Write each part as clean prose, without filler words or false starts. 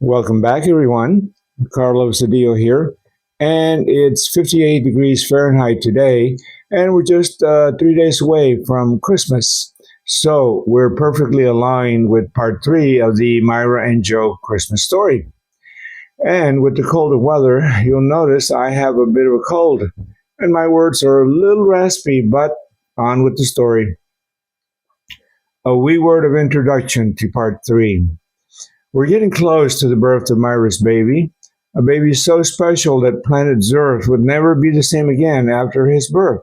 Welcome back, everyone. Carlos Adio here, and it's 58 degrees Fahrenheit today, and we're just 3 days away from Christmas. So we're perfectly aligned with part 3 of the Myra and Joe Christmas story. And with the colder weather, you'll notice I have a bit of a cold, and my words are a little raspy, but on with the story. A wee word of introduction to part 3. We're getting close to the birth of Myra's baby, a baby so special that planet Earth would never be the same again after his birth.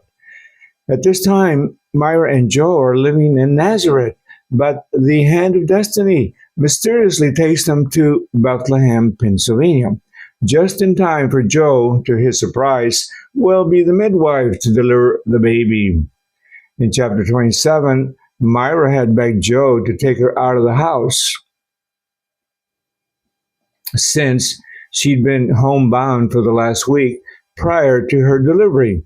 At this time, Myra and Joe are living in Nazareth, but the hand of destiny mysteriously takes them to Bethlehem, Pennsylvania, just in time for Joe, to his surprise, will be the midwife to deliver the baby. In chapter 27, Myra had begged Joe to take her out of the house since she'd been homebound for the last week prior to her delivery.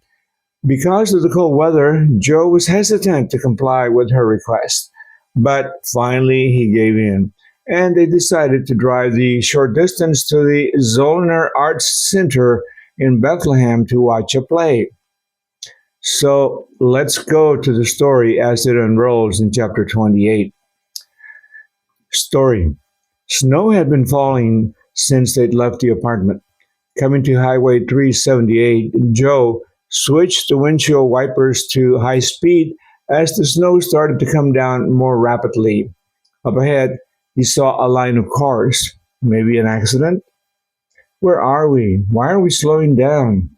Because of the cold weather, Joe was hesitant to comply with her request, but finally he gave in, and they decided to drive the short distance to the Zollner Arts Center in Bethlehem to watch a play. So let's go to the story as it unrolls in chapter 28. Story. Snow had been falling since they'd left the apartment. Coming to Highway 378, Joe switched the windshield wipers to high speed as the snow started to come down more rapidly. Up ahead, he saw a line of cars. Maybe an accident? Where are we? Why are we slowing down?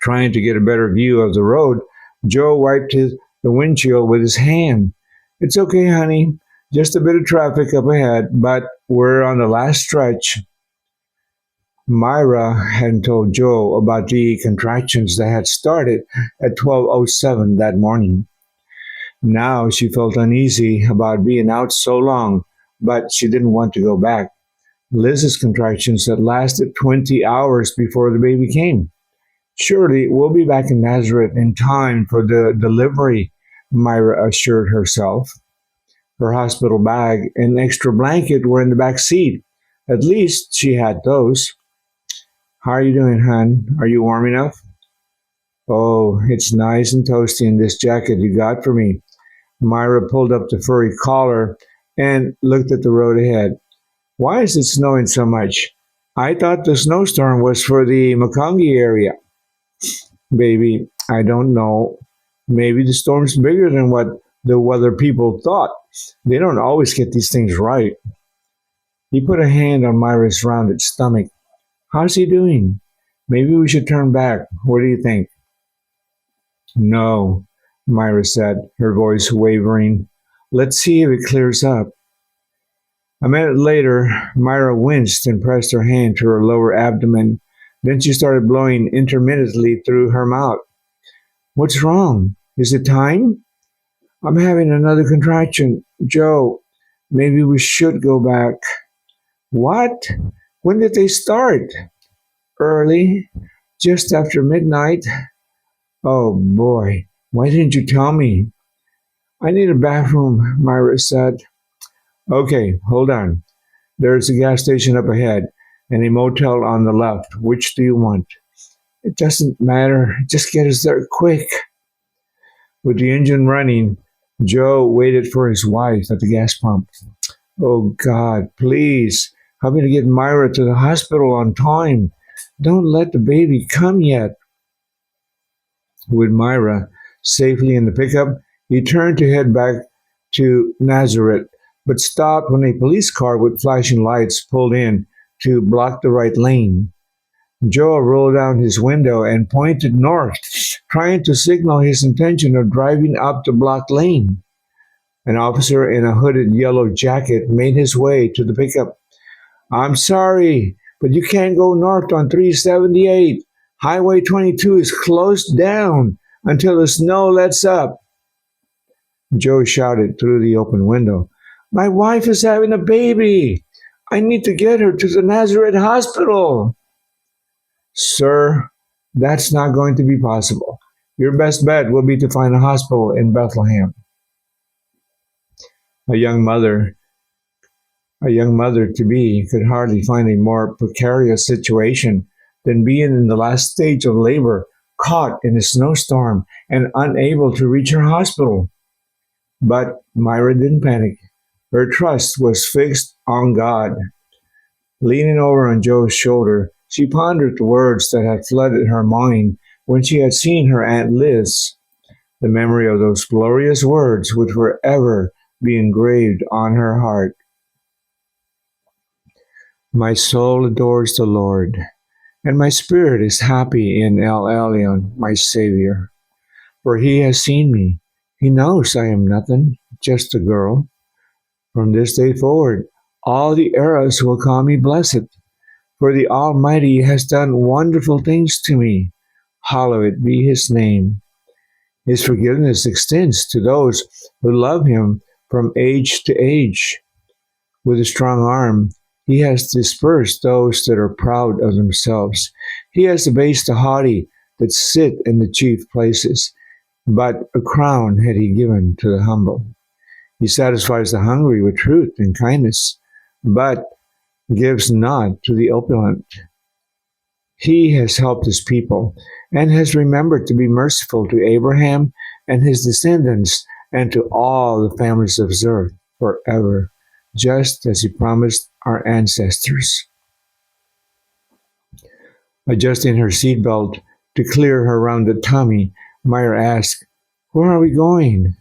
Trying to get a better view of the road, Joe wiped the windshield with his hand. It's okay, honey. Just a bit of traffic up ahead, but we're on the last stretch. Myra hadn't told Joe about the contractions that had started at 12:07 that morning. Now she felt uneasy about being out so long, but she didn't want to go back. Liz's contractions had lasted 20 hours before the baby came. Surely we'll be back in Nazareth in time for the delivery, Myra assured herself. Her hospital bag and extra blanket were in the back seat. At least she had those. How are you doing, hon? Are you warm enough? Oh, it's nice and toasty in this jacket you got for me. Myra pulled up the furry collar and looked at the road ahead. Why is it snowing so much? I thought the snowstorm was for the Makongi area. Baby, I don't know. Maybe the storm's bigger than what the weather people thought. They don't always get these things right. He put a hand on Myra's rounded stomach. How's he doing? Maybe we should turn back. What do you think? No, Myra said, her voice wavering. Let's see if it clears up. A minute later, Myra winced and pressed her hand to her lower abdomen. Then she started blowing intermittently through her mouth. What's wrong? Is it time? I'm having another contraction. Joe, maybe we should go back. What? When did they start? Early, just after midnight. Oh boy, why didn't you tell me? I need a bathroom, Myra said. Okay, hold on. There's a gas station up ahead and a motel on the left. Which do you want? It doesn't matter. Just get us there quick. With the engine running, Joe waited for his wife at the gas pump. Oh God, please, help me to get Myra to the hospital on time. Don't let the baby come yet. With Myra safely in the pickup, he turned to head back to Nazareth, but stopped when a police car with flashing lights pulled in to block the right lane. Joe rolled down his window and pointed north, trying to signal his intention of driving up the blocked lane. An officer in a hooded yellow jacket made his way to the pickup. I'm sorry, but you can't go north on 378. Highway 22 is closed down until the snow lets up. Joe shouted through the open window. My wife is having a baby. I need to get her to the Nazareth hospital. Sir, that's not going to be possible. Your best bet will be to find a hospital in Bethlehem. A young mother A young mother-to-be could hardly find a more precarious situation than being in the last stage of labor, caught in a snowstorm and unable to reach her hospital. But Myra didn't panic. Her trust was fixed on God. Leaning over on Joe's shoulder, she pondered the words that had flooded her mind when she had seen her Aunt Liz. The memory of those glorious words would forever be engraved on her heart. My soul adores the Lord, and my spirit is happy in El Elyon, my Savior. For he has seen me. He knows I am nothing, just a girl. From this day forward, all the eras will call me blessed, for the Almighty has done wonderful things to me. Hallowed be his name. His forgiveness extends to those who love him from age to age. With a strong arm, he has dispersed those that are proud of themselves. He has abased the haughty that sit in the chief places, but a crown had he given to the humble. He satisfies the hungry with truth and kindness, but gives not to the opulent. He has helped his people, and has remembered to be merciful to Abraham and his descendants, and to all the families of the earth forever, just as he promised our ancestors. Adjusting her seatbelt to clear her rounded tummy, Myra asked, "Where are we going?"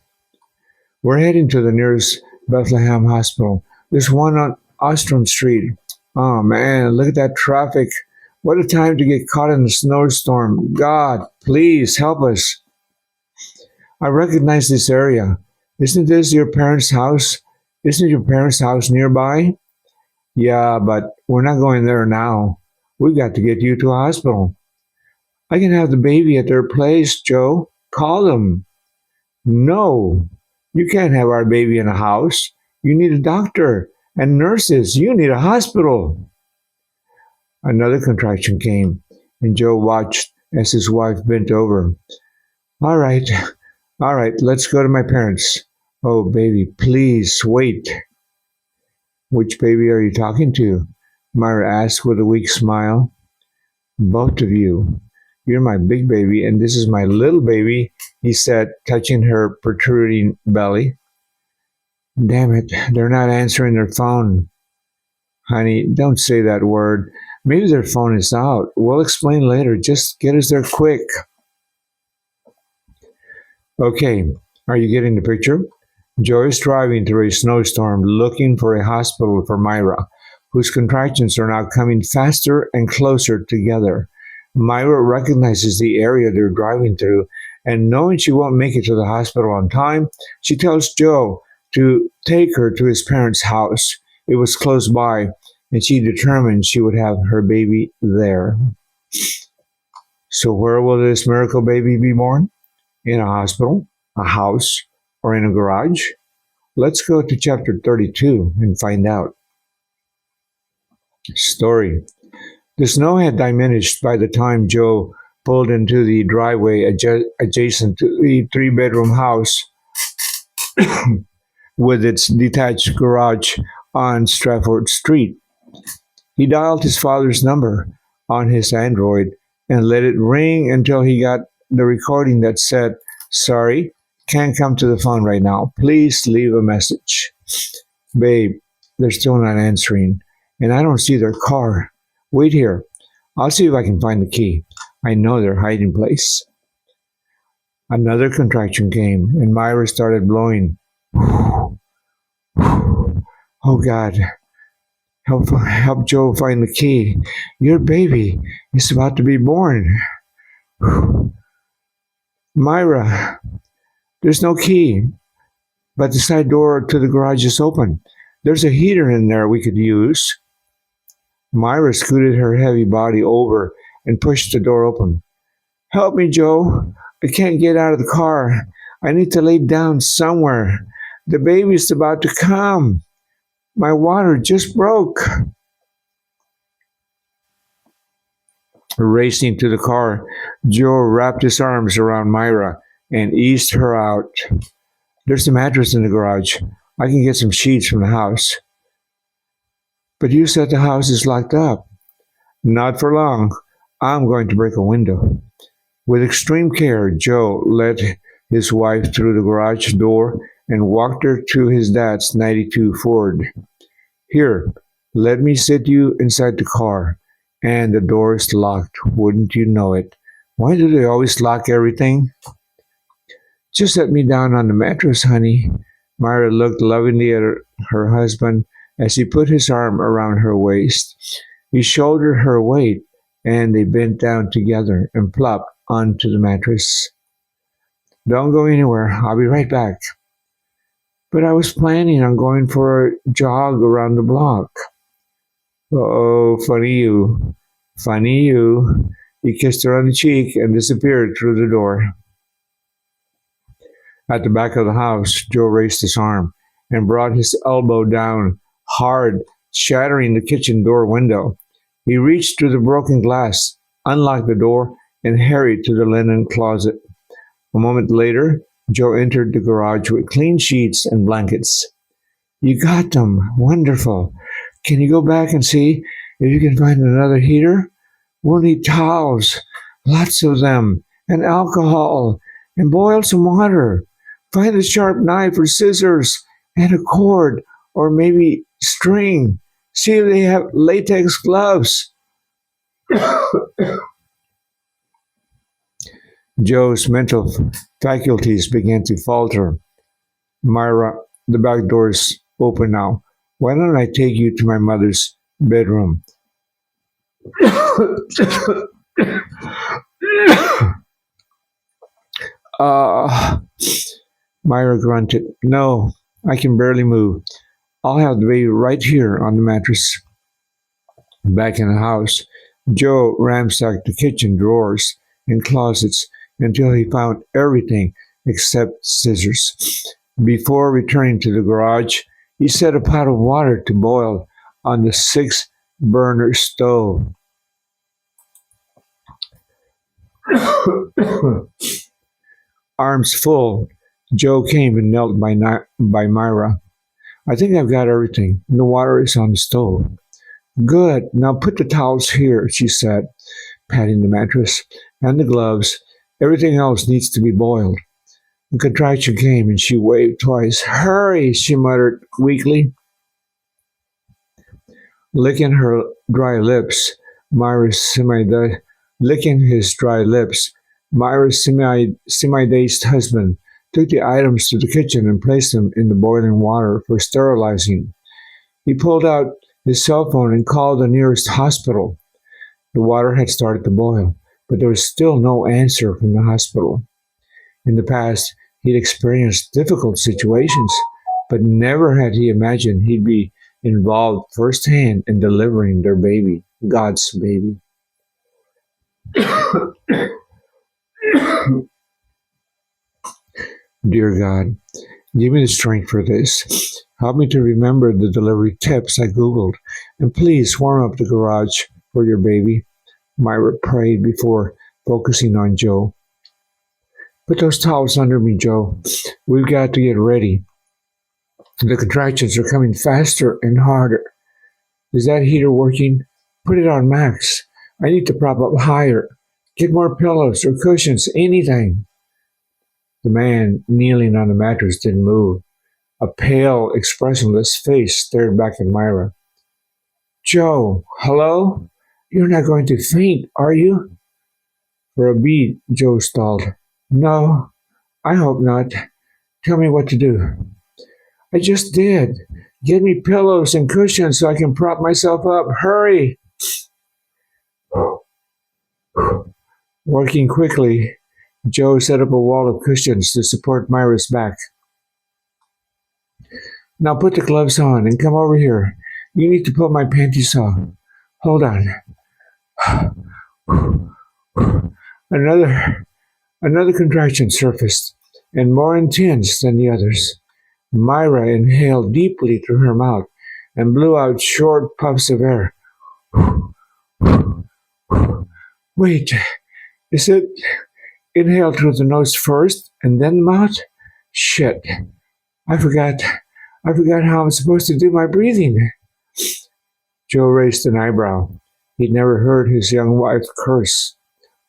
"We're heading to the nearest Bethlehem hospital. There's one on Ostrom Street." "Oh man, look at that traffic. What a time to get caught in a snowstorm. God, please help us." "I recognize this area. Isn't this your parents' house? Isn't your parents' house nearby?" "Yeah, but we're not going there now. We've got to get you to a hospital." "I can have the baby at their place, Joe. Call them." "No, you can't have our baby in a house. You need a doctor and nurses. You need a hospital." Another contraction came, and Joe watched as his wife bent over. All right, all right, let's go to my parents." "Oh, baby, please wait." "Which baby are you talking to?" Myra asked with a weak smile. "Both of you. You're my big baby, and this is my little baby," he said, touching her protruding belly. "Damn it, they're not answering their phone." "Honey, don't say that word. Maybe their phone is out. We'll explain later. Just get us there quick." Okay, are you getting the picture? Joe is driving through a snowstorm looking for a hospital for Myra, whose contractions are now coming faster and closer together. Myra recognizes the area they're driving through, and knowing she won't make it to the hospital on time, she tells Joe to take her to his parents' house. It was close by, and she determined she would have her baby there. So where will this miracle baby be born? In a hospital, a house, or in a garage? Let's go to chapter 32 and find out. Story. The snow had diminished by the time Joe pulled into the driveway adjacent to the three-bedroom house with its detached garage on Stratford Street. He dialed his father's number on his Android and let it ring until he got the recording that said, "Sorry, can't come to the phone right now. Please leave a message." "Babe, they're still not answering, and I don't see their car. Wait here. I'll see if I can find the key. I know their hiding place." Another contraction came, and Myra started blowing. "Oh God, help Joe find the key. Your baby is about to be born." "Myra, there's no key, but the side door to the garage is open. There's a heater in there we could use." Myra scooted her heavy body over and pushed the door open. "Help me, Joe. I can't get out of the car. I need to lay down somewhere. The baby's about to come. My water just broke." Racing to the car, Joe wrapped his arms around Myra and eased her out. "There's a mattress in the garage. I can get some sheets from the house." But you said the house is locked up. Not for long. I'm going to break a window. With extreme care, Joe led his wife through the garage door and walked her to his dad's 92 Ford. Here, let me sit you inside the car. And the door is locked, wouldn't you know it? Why do they always lock everything? Just set me down on the mattress, honey. Myra looked lovingly at her husband as he put his arm around her waist. He shouldered her weight, and they bent down together and plopped onto the mattress. Don't go anywhere. I'll be right back. But I was planning on going for a jog around the block. Oh, funny you. Funny you. He kissed her on the cheek and disappeared through the door. At the back of the house, Joe raised his arm and brought his elbow down hard, shattering the kitchen door window. He reached through the broken glass, unlocked the door, and hurried to the linen closet. A moment later, Joe entered the garage with clean sheets and blankets. You got them. Wonderful. Can you go back and see if you can find another heater? We'll need towels, lots of them, and alcohol, and boil some water. Find a sharp knife or scissors, and a cord, or maybe string. See if they have latex gloves. Joe's mental faculties began to falter. Myra, the back door's open now. Why don't I take you to my mother's bedroom? Myra grunted. No, I can barely move. I'll have the baby right here on the mattress. Back in the house, Joe ransacked the kitchen drawers and closets until he found everything except scissors. Before returning to the garage, he set a pot of water to boil on the 6-burner stove. Arms full, Joe came and knelt by Myra. I think I've got everything. The water is on the stove. Good. Now put the towels here, she said, patting the mattress, and the gloves. Everything else needs to be boiled. The contraction came and she waved twice. Hurry, she muttered weakly. Licking her dry lips, licking his dry lips, Myra's semi-dazed husband took the items to the kitchen and placed them in the boiling water for sterilizing. He pulled out his cell phone and called the nearest hospital. The water had started to boil, but there was still no answer from the hospital. In the past, he'd experienced difficult situations, but never had he imagined he'd be involved firsthand in delivering their baby, God's baby. Dear God, give me the strength for this. Help me to remember the delivery tips I Googled, and please warm up the garage for your baby. Myra prayed before focusing on Joe. Put those towels under me, Joe. We've got to get ready. The contractions are coming faster and harder. Is that heater working? Put it on max. I need to prop up higher. Get more pillows or cushions, anything. The man kneeling on the mattress didn't move. A pale, expressionless face stared back at Myra. Joe, hello? You're not going to faint, are you? For a beat, Joe stalled. No, I hope not. Tell me what to do. I just did. Get me pillows and cushions so I can prop myself up. Hurry! Working quickly, Joe set up a wall of cushions to support Myra's back. Now put the gloves on and come over here. You need to put my panties on. Hold on. Another contraction surfaced, and more intense than the others. Myra inhaled deeply through her mouth and blew out short puffs of air. Wait, is it inhale through the nose first and then the mouth? Shit. I forgot how I'm supposed to do my breathing. Joe raised an eyebrow. He'd never heard his young wife curse,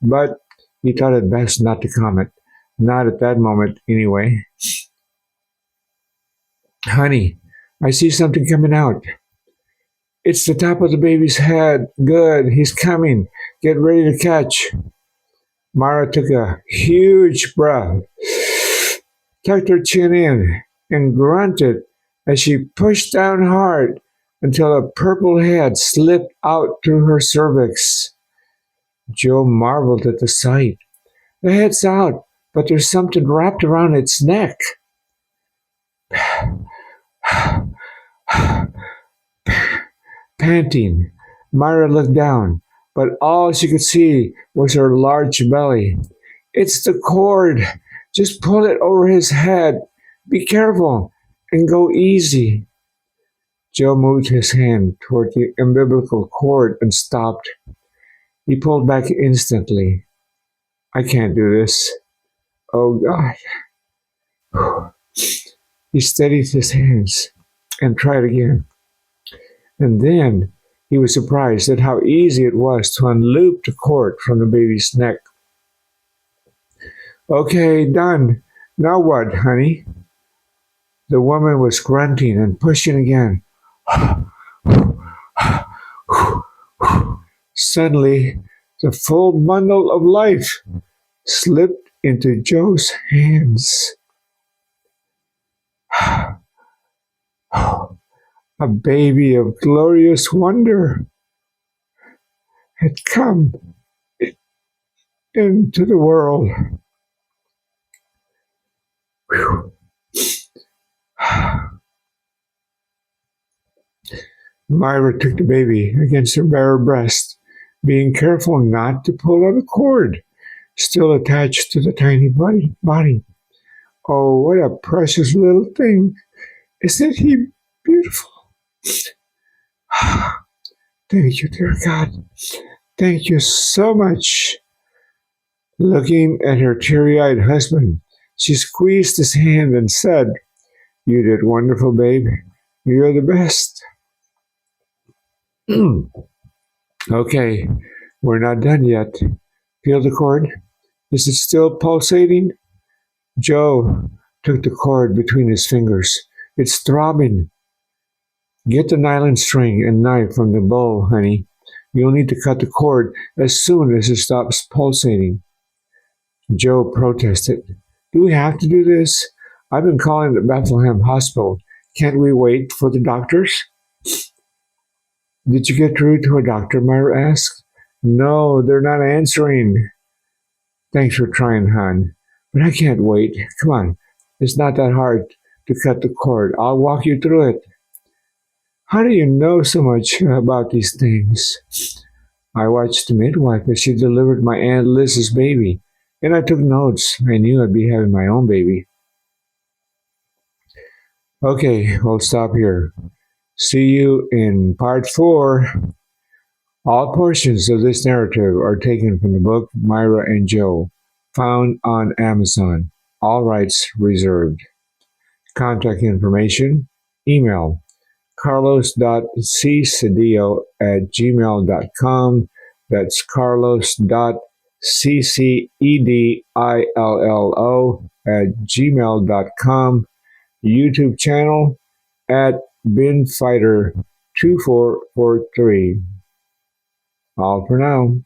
but he thought it best not to comment. Not at that moment, anyway. Honey, I see something coming out. It's the top of the baby's head. Good, he's coming. Get ready to catch. Myra took a huge breath, tucked her chin in, and grunted as she pushed down hard until a purple head slipped out through her cervix. Joe marveled at the sight. The head's out, but there's something wrapped around its neck. Panting, Myra looked down, but all she could see was her large belly. It's the cord. Just pull it over his head. Be careful and go easy. Joe moved his hand toward the umbilical cord and stopped. He pulled back instantly. I can't do this. Oh, God. He steadied his hands and tried again. And then he was surprised at how easy it was to unloop the cord from the baby's neck. Okay, done. Now what, honey? The woman was grunting and pushing again. Suddenly, the full bundle of life slipped into Joe's hands. A baby of glorious wonder had come into the world. Whew. Myra took the baby against her bare breast, being careful not to pull out a cord still attached to the tiny body. Oh, what a precious little thing. Isn't he beautiful? Thank you, dear God. Thank you so much. Looking at her teary-eyed husband, she squeezed his hand and said, You did wonderful, babe. You're the best. Okay, we're not done yet. Feel the cord? Is it still pulsating? Joe took the cord between his fingers. It's throbbing. Get the nylon string and knife from the bowl, honey. You'll need to cut the cord as soon as it stops pulsating. Joe protested. Do we have to do this? I've been calling the Bethlehem hospital. Can't we wait for the doctors? Did you get through to a doctor? Myra asked. No, they're not answering. Thanks for trying, hon. But I can't wait. Come on. It's not that hard to cut the cord. I'll walk you through it. How do you know so much about these things? I watched the midwife as she delivered my Aunt Liz's baby, and I took notes. I knew I'd be having my own baby. Okay, we'll stop here. See you in part 4. All portions of this narrative are taken from the book Myra and Joe, found on Amazon. All rights reserved. Contact information, email carlos.ccedillo@gmail.com. That's carlos.ccedillo@gmail.com. YouTube channel at binfighter2443. All for now.